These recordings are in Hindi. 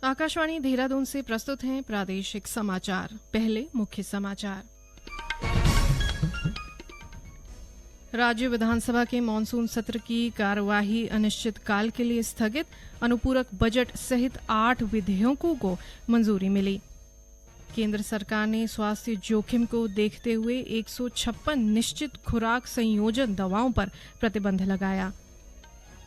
आकाशवाणी देहरादून से प्रस्तुत हैं प्रादेशिक समाचार। पहले मुख्य समाचार। राज्य विधानसभा के मानसून सत्र की कार्यवाही अनिश्चितकाल के लिए स्थगित। अनुपूरक बजट सहित 8 विधेयकों को मंजूरी मिली। केंद्र सरकार ने स्वास्थ्य जोखिम को देखते हुए 156 निश्चित खुराक संयोजन दवाओं पर प्रतिबंध लगाया।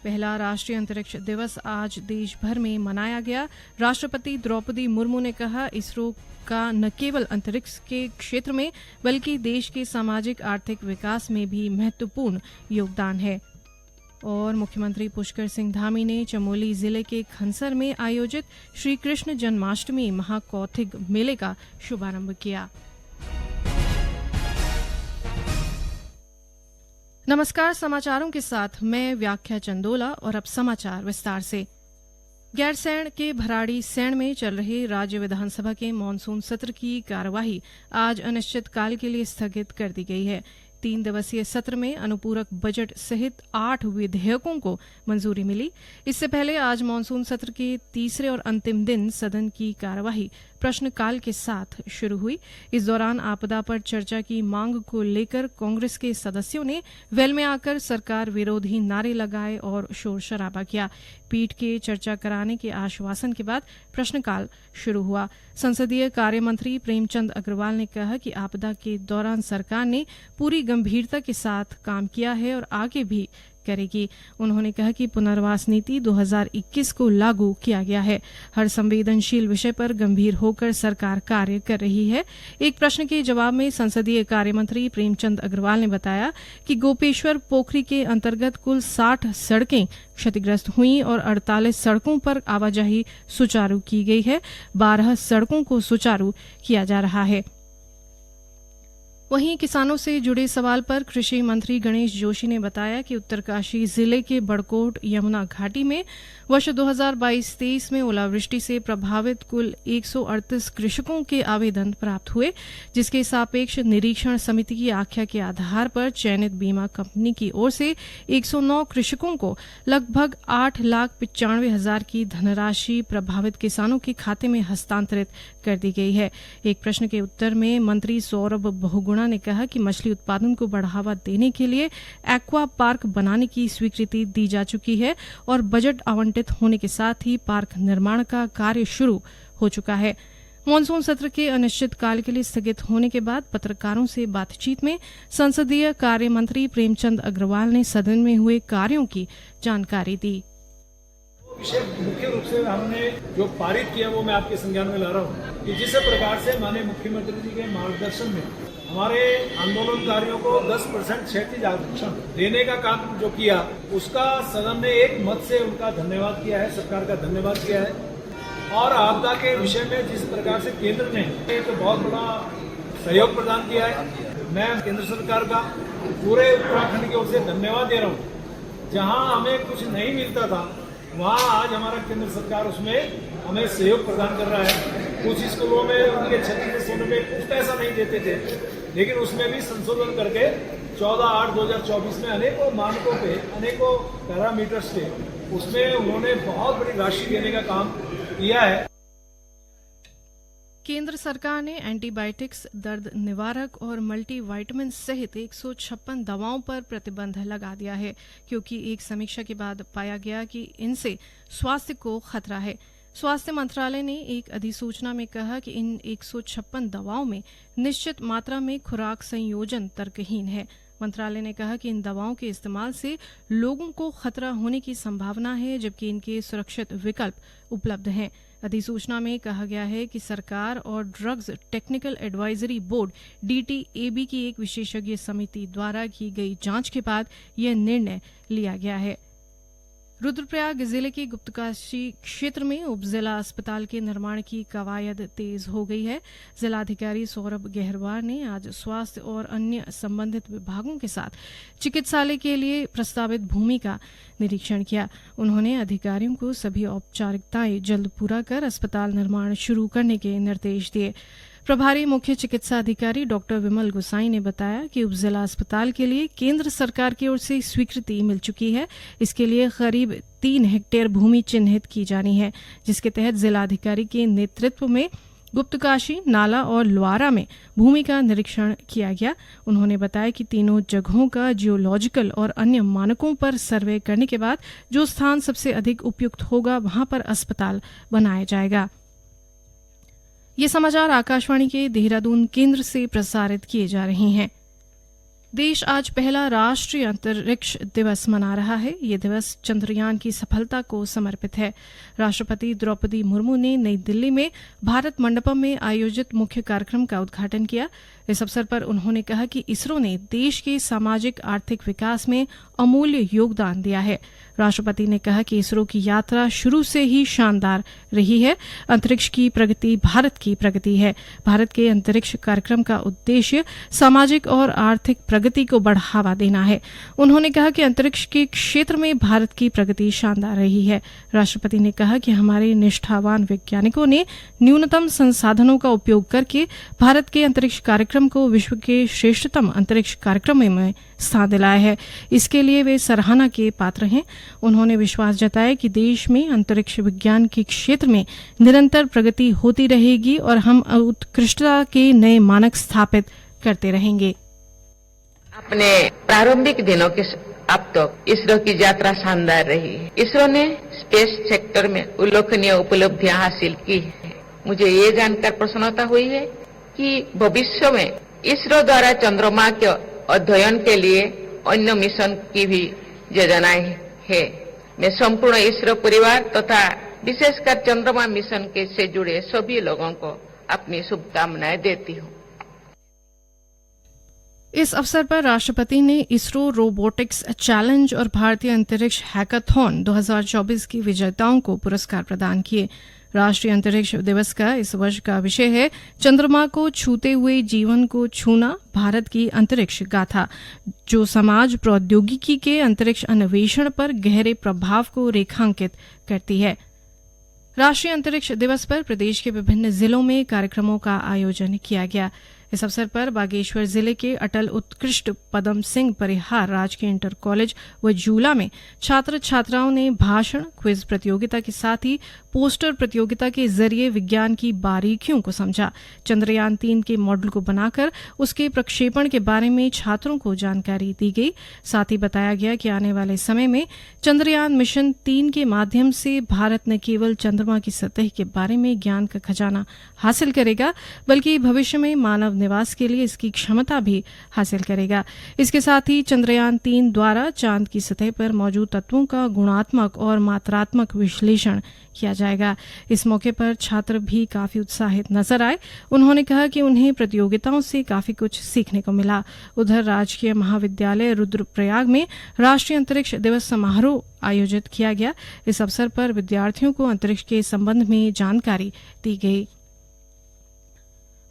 पहला राष्ट्रीय अंतरिक्ष दिवस आज देश भर में मनाया गया। राष्ट्रपति द्रौपदी मुर्मू ने कहा, इसरो का न केवल अंतरिक्ष के क्षेत्र में बल्कि देश के सामाजिक आर्थिक विकास में भी महत्वपूर्ण योगदान है। और मुख्यमंत्री पुष्कर सिंह धामी ने चमोली जिले के खनसर में आयोजित श्री कृष्ण जन्माष्टमी महाकौतिक मेले का शुभारंभ किया। नमस्कार, समाचारों के साथ मैं व्याख्या चंदोला और अब समाचार विस्तार से। गैरसैंण के भराड़ी सैण में चल रहे राज्य विधानसभा के मानसून सत्र की कार्यवाही आज अनिश्चितकाल के लिए स्थगित कर दी गई है। 3 दिवसीय सत्र में अनुपूरक बजट सहित 8 विधेयकों को मंजूरी मिली। इससे पहले आज मानसून सत्र के तीसरे और अंतिम दिन सदन की कार्यवाही प्रश्नकाल के साथ शुरू हुई। इस दौरान आपदा पर चर्चा की मांग को लेकर कांग्रेस के सदस्यों ने वेल में आकर सरकार विरोधी नारे लगाए और शोर शराबा किया। पीठ के चर्चा कराने के आश्वासन के बाद प्रश्नकाल शुरू हुआ। संसदीय कार्य मंत्री प्रेमचंद अग्रवाल ने कहा कि आपदा के दौरान सरकार ने पूरी गंभीरता के साथ काम किया है और आगे भी करेगी। उन्होंने कहा कि पुनर्वास नीति 2021 को लागू किया गया है। हर संवेदनशील विषय पर गंभीर होकर सरकार कार्य कर रही है। एक प्रश्न के जवाब में संसदीय कार्य मंत्री प्रेमचंद अग्रवाल ने बताया कि गोपेश्वर पोखरी के अंतर्गत कुल 60 सड़कें क्षतिग्रस्त हुई और 48 सड़कों पर आवाजाही सुचारू की गई है। 12 सड़कों को सुचारू किया जा रहा है। वहीं किसानों से जुड़े सवाल पर कृषि मंत्री गणेश जोशी ने बताया कि उत्तरकाशी जिले के बड़कोट यमुना घाटी में वर्ष 2022-23 में ओलावृष्टि से प्रभावित कुल 138 कृषकों के आवेदन प्राप्त हुए, जिसके सापेक्ष निरीक्षण समिति की आख्या के आधार पर चयनित बीमा कंपनी की ओर से 109 कृषकों को लगभग 8,95,000 की धनराशि प्रभावित किसानों के खाते में हस्तांतरित कर दी गई है। एक प्रश्न के उत्तर में मंत्री सौरभ बहुगुणा ने कहा कि मछली उत्पादन को बढ़ावा देने के लिए एक्वा पार्क बनाने की स्वीकृति दी जा चुकी है और बजट आवंटित होने के साथ ही पार्क निर्माण का कार्य शुरू हो चुका है। मानसून सत्र के अनिश्चितकाल के लिए स्थगित होने के बाद पत्रकारों से बातचीत में संसदीय कार्य मंत्री प्रेमचंद अग्रवाल ने सदन में हुए कार्यों की जानकारी दी। विषय मुख्य रूप से हमने जो पारित किया वो मैं आपके संज्ञान में ला रहा हूँ कि जिस प्रकार से माननीय मुख्यमंत्री जी के मार्गदर्शन में हमारे आंदोलनकारियों को 10% क्षैतिज आरक्षण देने का काम जो किया, उसका सदन ने एक मत से उनका धन्यवाद किया है, सरकार का धन्यवाद किया है। और आपदा के विषय में जिस प्रकार से केंद्र ने एक बहुत बड़ा सहयोग प्रदान किया है, मैं केंद्र सरकार का पूरे उत्तराखंड की ओर से धन्यवाद दे रहा हूँ। जहाँ हमें कुछ नहीं मिलता था, वहाँ आज हमारा केंद्र सरकार उसमें हमें सहयोग प्रदान कर रहा है। कुछ स्कूलों में उनके क्षतिग्रस्त होने में कुछ पैसा नहीं देते थे, लेकिन उसमें भी संशोधन करके 14/8/2024 में अनेकों मानकों पे, अनेकों पैरामीटर्स पे उसमें उन्होंने बहुत बड़ी राशि देने का काम किया है। केंद्र सरकार ने एंटीबायोटिक्स, दर्द निवारक और मल्टीविटामिन सहित 156 दवाओं पर प्रतिबंध लगा दिया है, क्योंकि एक समीक्षा के बाद पाया गया कि इनसे स्वास्थ्य को खतरा है। स्वास्थ्य मंत्रालय ने एक अधिसूचना में कहा कि इन 156 दवाओं में निश्चित मात्रा में खुराक संयोजन तर्कहीन है। मंत्रालय ने कहा कि इन दवाओं के इस्तेमाल से लोगों को खतरा होने की संभावना है, जबकि इनके सुरक्षित विकल्प उपलब्ध हैं। अधिसूचना में कहा गया है कि सरकार और drugs technical advisory board DTAB की एक विशेषज्ञ समिति द्वारा की गई जांच के बाद यह निर्णय लिया गया है। रुद्रप्रयाग जिले के गुप्तकाशी क्षेत्र में उपजिला अस्पताल के निर्माण की कवायद तेज हो गई है। जिलाधिकारी सौरभ गहरवार ने आज स्वास्थ्य और अन्य संबंधित विभागों के साथ चिकित्सालय के लिए प्रस्तावित भूमि का निरीक्षण किया। उन्होंने अधिकारियों को सभी औपचारिकताएं जल्द पूरा कर अस्पताल निर्माण शुरू करने के निर्देश दिए। प्रभारी मुख्य चिकित्सा अधिकारी डॉक्टर विमल गुसाई ने बताया कि उपजिला अस्पताल के लिए केंद्र सरकार की ओर से स्वीकृति मिल चुकी है। इसके लिए करीब 3 हेक्टेयर भूमि चिन्हित की जानी है, जिसके तहत जिलाधिकारी के नेतृत्व में गुप्तकाशी, नाला और लुआरा में भूमि का निरीक्षण किया गया। उन्होंने बताया कि तीनों जगहों का जियोलॉजिकल और अन्य मानकों पर सर्वे करने के बाद जो स्थान सबसे अधिक उपयुक्त होगा वहां पर अस्पताल बनाया जाएगा। ये समाचार आकाशवाणी के देहरादून केंद्र से प्रसारित किए जा रहे हैं। देश आज पहला राष्ट्रीय अंतरिक्ष दिवस मना रहा है। ये दिवस चंद्रयान की सफलता को समर्पित है। राष्ट्रपति द्रौपदी मुर्मू ने नई दिल्ली में भारत मंडपम में आयोजित मुख्य कार्यक्रम का उद्घाटन किया। इस अवसर पर उन्होंने कहा कि इसरो ने देश के सामाजिक आर्थिक विकास में अमूल्य योगदान दिया है। राष्ट्रपति ने कहा कि इसरो की यात्रा शुरू से ही शानदार रही है। अंतरिक्ष की प्रगति भारत की प्रगति है। भारत के अंतरिक्ष कार्यक्रम का उद्देश्य सामाजिक और आर्थिक प्रगति को बढ़ावा देना है। उन्होंने कहा कि अंतरिक्ष के क्षेत्र में भारत की प्रगति शानदार रही है। राष्ट्रपति ने कहा कि हमारे निष्ठावान वैज्ञानिकों ने न्यूनतम संसाधनों का उपयोग करके भारत के अंतरिक्ष कार्यक्रम को विश्व के श्रेष्ठतम अंतरिक्ष कार्यक्रम में स्थान दिलाया है। इसके लिए वे सराहना के पात्र हैं। उन्होंने विश्वास जताया कि देश में अंतरिक्ष विज्ञान के क्षेत्र में निरंतर प्रगति होती रहेगी और हम उत्कृष्टता के नए मानक स्थापित करते रहेंगे। अपने प्रारंभिक दिनों के अब तक इसरो की यात्रा शानदार रही है। इसरो ने स्पेस सेक्टर में उल्लेखनीय उपलब्धियां हासिल की है। मुझे ये जानकर प्रसन्नता हुई है कि भविष्य में इसरो द्वारा चंद्रमा के अध्ययन के लिए अन्य मिशन की भी योजनाएं है। मैं संपूर्ण इसरो परिवार तथा विशेषकर चंद्रमा मिशन के से जुड़े सभी लोगों को अपनी शुभकामनाएं देती हूँ। इस अवसर पर राष्ट्रपति ने इसरो रोबोटिक्स चैलेंज और भारतीय अंतरिक्ष हैकाथॉन 2024 की विजेताओं को पुरस्कार प्रदान किए। राष्ट्रीय अंतरिक्ष दिवस का इस वर्ष का विषय है चंद्रमा को छूते हुए जीवन को छूना, भारत की अंतरिक्ष गाथा, जो समाज प्रौद्योगिकी के अंतरिक्ष अन्वेषण पर गहरे प्रभाव को रेखांकित करती है। राष्ट्रीय अंतरिक्ष दिवस पर प्रदेश के विभिन्न जिलों में कार्यक्रमों का आयोजन किया गया। इस अवसर पर बागेश्वर जिले के अटल उत्कृष्ट पदम सिंह परिहार राजकीय इंटर कॉलेज व जूला में छात्र छात्राओं ने भाषण, क्विज प्रतियोगिता के साथ ही पोस्टर प्रतियोगिता के जरिए विज्ञान की बारीकियों को समझा। चंद्रयान 3 के मॉडल को बनाकर उसके प्रक्षेपण के बारे में छात्रों को जानकारी दी गई। साथ ही बताया गया कि आने वाले समय में चंद्रयान मिशन 3 के माध्यम से भारत न केवल चंद्रमा की सतह के बारे में ज्ञान का खजाना हासिल करेगा, बल्कि भविष्य में मानव निवास के लिए इसकी क्षमता भी हासिल करेगा। इसके साथ ही चंद्रयान 3 द्वारा चांद की सतह पर मौजूद तत्वों का गुणात्मक और मात्रात्मक विश्लेषण किया जाएगा। इस मौके पर छात्र भी काफी उत्साहित नजर आए। उन्होंने कहा कि उन्हें प्रतियोगिताओं से काफी कुछ सीखने को मिला। उधर राजकीय महाविद्यालय रुद्रप्रयाग में राष्ट्रीय अंतरिक्ष दिवस समारोह आयोजित किया गया। इस अवसर पर विद्यार्थियों को अंतरिक्ष के संबंध में जानकारी दी गई।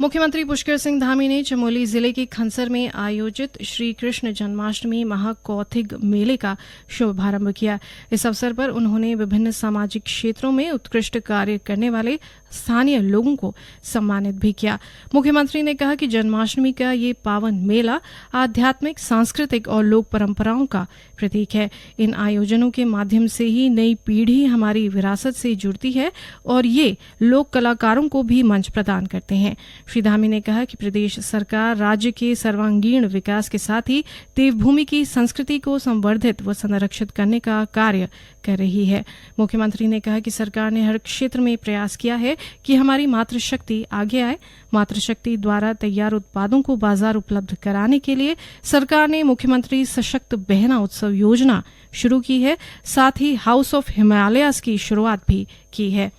मुख्यमंत्री पुष्कर सिंह धामी ने चमोली जिले के खंसर में आयोजित श्री कृष्ण जन्माष्टमी महाकौथिग मेले का शुभारंभ किया। इस अवसर पर उन्होंने विभिन्न सामाजिक क्षेत्रों में उत्कृष्ट कार्य करने वाले स्थानीय लोगों को सम्मानित भी किया। मुख्यमंत्री ने कहा कि जन्माष्टमी का ये पावन मेला आध्यात्मिक, सांस्कृतिक और लोक परंपराओं का प्रतीक है। इन आयोजनों के माध्यम से ही नई पीढ़ी हमारी विरासत से जुड़ती है और ये लोक कलाकारों को भी मंच प्रदान करते हैं। श्री धामी ने कहा कि प्रदेश सरकार राज्य के सर्वांगीण विकास के साथ ही देवभूमि की संस्कृति को संवर्धित व संरक्षित करने का कार्य कर रही है। मुख्यमंत्री ने कहा कि सरकार ने हर क्षेत्र में प्रयास किया है कि हमारी मातृशक्ति आगे आए। मातृशक्ति द्वारा तैयार उत्पादों को बाजार उपलब्ध कराने के लिए सरकार ने मुख्यमंत्री सशक्त बहना उत्सव योजना शुरू की है। साथ ही हाउस ऑफ हिमालयाज की शुरुआत भी की है।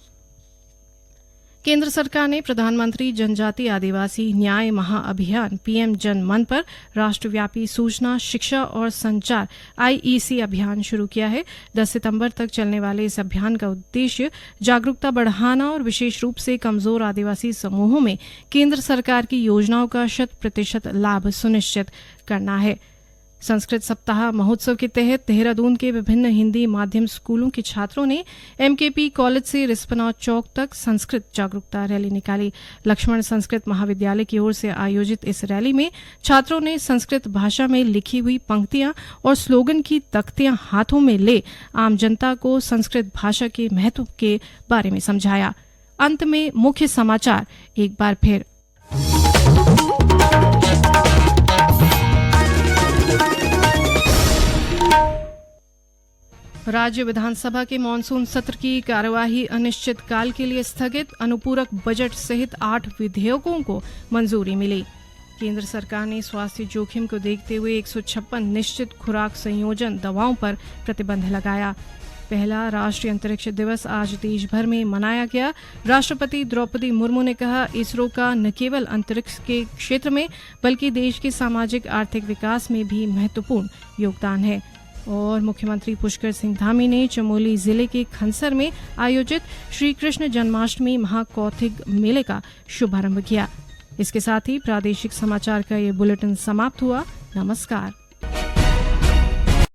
केंद्र सरकार ने प्रधानमंत्री जनजाति आदिवासी न्याय महाअभियान पीएम जन मन पर राष्ट्रव्यापी सूचना, शिक्षा और संचार IEC अभियान शुरू किया है। 10 सितंबर तक चलने वाले इस अभियान का उद्देश्य जागरूकता बढ़ाना और विशेष रूप से कमजोर आदिवासी समूहों में केंद्र सरकार की योजनाओं का 100% लाभ सुनिश्चित करना है। संस्कृत सप्ताह महोत्सव के तहत देहरादून के विभिन्न हिंदी माध्यम स्कूलों के छात्रों ने एमकेपी कॉलेज से रिस्पना चौक तक संस्कृत जागरूकता रैली निकाली। लक्ष्मण संस्कृत महाविद्यालय की ओर से आयोजित इस रैली में छात्रों ने संस्कृत भाषा में लिखी हुई पंक्तियां और स्लोगन की तख्तियां हाथों में ले आम जनता को संस्कृत भाषा के महत्व के बारे में समझाया। अंत में मुख्य समाचार एक बार फिर। राज्य विधानसभा के मानसून सत्र की कार्यवाही अनिश्चित काल के लिए स्थगित। अनुपूरक बजट सहित 8 विधेयकों को मंजूरी मिली। केंद्र सरकार ने स्वास्थ्य जोखिम को देखते हुए 156 निश्चित खुराक संयोजन दवाओं पर प्रतिबंध लगाया। पहला राष्ट्रीय अंतरिक्ष दिवस आज देश भर में मनाया गया। राष्ट्रपति द्रौपदी मुर्मू ने कहा, इसरो का न केवल अंतरिक्ष के क्षेत्र में बल्कि देश के सामाजिक आर्थिक विकास में भी महत्वपूर्ण योगदान है। और मुख्यमंत्री पुष्कर सिंह धामी ने चमोली जिले के खनसर में आयोजित श्री कृष्ण जन्माष्टमी महाकौतिक मेले का शुभारंभ किया। इसके साथ ही प्रादेशिक समाचार का ये बुलेटिन समाप्त हुआ। नमस्कार।